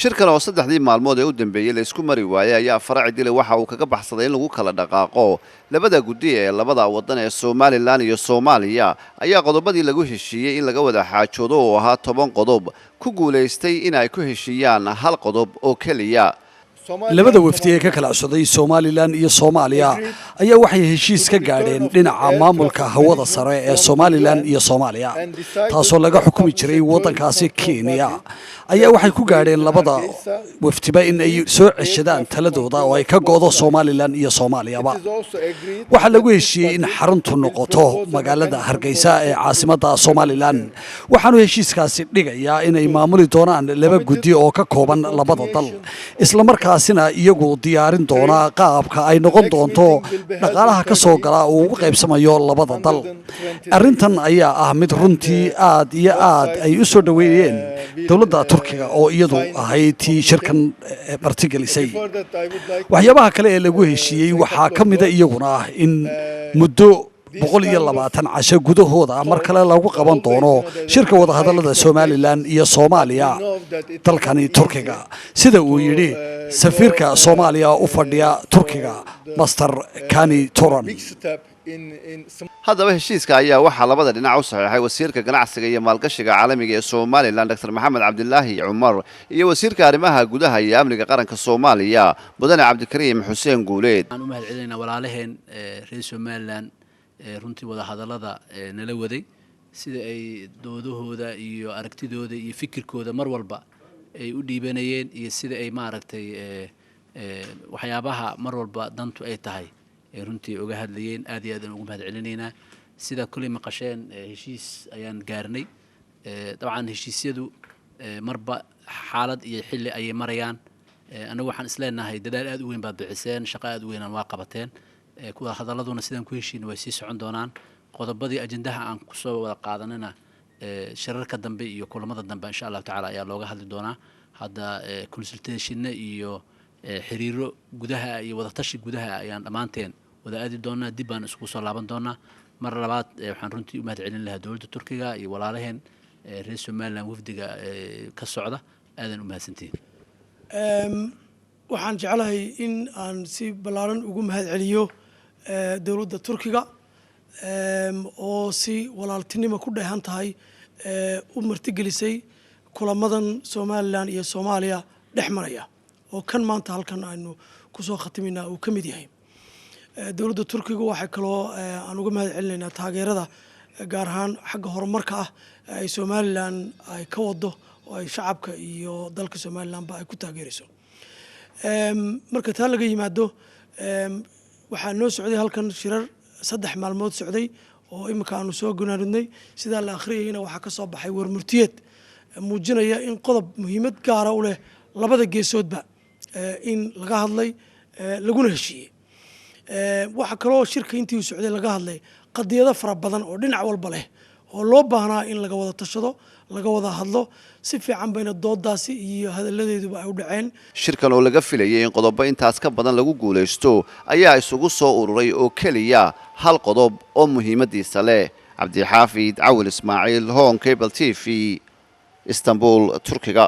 shirkan oo saddexdii maalmood ee u dambeeyay la isku mari waayay ayaa farac dilay waxa uu kaga baxsaday in lagu kala dhaqaaqo labada guddi ee labada wadan ee Soomaaliland iyo Soomaaliya ayaa qodobadii lagu heshiiyay in laga wada xaajoodo oo ahaa 10 qodob ku guuleystay in ay ku heshiiyaan hal qodob oo kaliya labada wafdi ee ka kala codsaday Soomaaliland iyo Soomaaliya ayaa waxay heshiis ka gaadheen dhinaca maamulka hawada sare ee Soomaaliland iyo Soomaaliya taasoo laga xukumi jiray wadankaasi Kenya ayaa waxay ku gaadheen labada wafdiba in ay soo ceshadaan taladooda oo ay ka goodo Soomaaliland iyo Soomaaliyaba waxa lagu heshiiyay in xaruntu noqoto magaalada Hargeysa ee caasimadda Soomaaliland waxaanu heshiiskaasi dhigayaa in ay maamuli doonaan laba guddi oo ka kooban labada dal isla markaas iyagu diyaarin doona qaabka ay noqon doonto dhaqaalaha ka soo gala oo ugu qaybsamayo labada dal arintan ayaa ah mid runtii aad iyo aad ay u soo dhaweeyeen dawladda Turkiga oo iyadu ahayd tii shirkan martigelisay waxyaabaha kale ee lagu heshiiyay waxa kamid ah iyaguna in muddo 120 casho gudahooda mar kale lagu qaban doono shirka wada hadallada Soomaaliland iyo Soomaaliya dalkani Turkiga sida uu yiri safiirka Soomaaliya u fadhiya Turkiga Master Kani Turan haddaba heshiiska ayaa waxa labada dhinac u saxeexay wasiirka ganacsiga iyo maalgashiga caalamiga ee Soomaaliland Dr. Maxamed Cabdilaahi Cumar iyo wasiirka arrimaha gudaha iyo amniga qaranka Soomaaliya Mudane Cabdikariim Xuseen Guuleed aan u mahadcelinaynaa walaalaheen reer Soomaaliland runtii wada hadallada nala waday sida ay doodahooda iyo aragtidooda iyo fikirkooda mar walba ay u dhiibanayeen iyo sida ay maaragtay waxyaabaha mar walba dantu ay tahay runtii uga hadlayeen aad iyo aad ugu mahadcelinaynaa sida kulli maqasheen heshiis ayaan gaarnay dabcan heshiisyadu marba xaalad iyo xilli ay marayaan anagu waxaan isleenahay dadaal aad u weyn baad bixiseen shaqo aad u weyn waa qabateen kuwa hadaladuna sidaan ku heshiin way sii socon doonaan qodobadii ajendaha aan ku soo wada qaadanana shirarka dambe iyo kulamada dambe insha Allah taala ayaa looga hadli doonaa hadda consultation iyo xiriiro gudaha iyo wada tashi gudaha ayaan dhamaanteen wada aadi doonaa dib aan isku soo laaban doonaa mar labaad waxaan runtii u mahadcelin lahaa dawladda Turkiga iyo walaalaheen reer Soomaaliland wafdiga ka socda aadan u mahadsantiin waxaan jeclahay in aan si balaaran ugu mahadceliyo dawladda Turkiga oo si walaaltinimo ku dheehan tahay u martigelisay kulamadan Soomaaliland iyo Soomaaliya dhexmaraya oo kan maanta halkan aynu ku soo khatiminaa uu kamid yahay dawladda Turkiga waxa kaloo aan uga mahadcelinaynaa taageerada gaar ahaan xagga horumarka ah ay Soomaaliland ay ka wado oo ay shacabka iyo dalka Soomaaliland ba ay ku taageerayso marka taa laga yimaado waxaa noo socday halkan shirar 3 maalmood socday oo imika aanu soo gunaanudnay sida la akhriyayna waxa ka soo baxay warmurtiyeed muujinaya in qodob muhiimad gaar ah u leh labada geesoodba in laga hadlay laguna heshiiyay waxa kaloo shirka intii uu socday laga hadlay qadiyado fara badan oo dhinac walba leh oo loo baahnaa in laga wada tashado laga wada hadlo si fiican bayna doodaasi iyo hadalladeeduba ay u dhaceen shirkan oo laga filayay in qodobo intaas ka badan lagu guuleysto ayaa isugu soo ururay oo kaliya hal qodob oo muhiimadiisa leh Cabdi Xaafid Awil Ismaaciil Hon Cable TV Istanbul Turkiga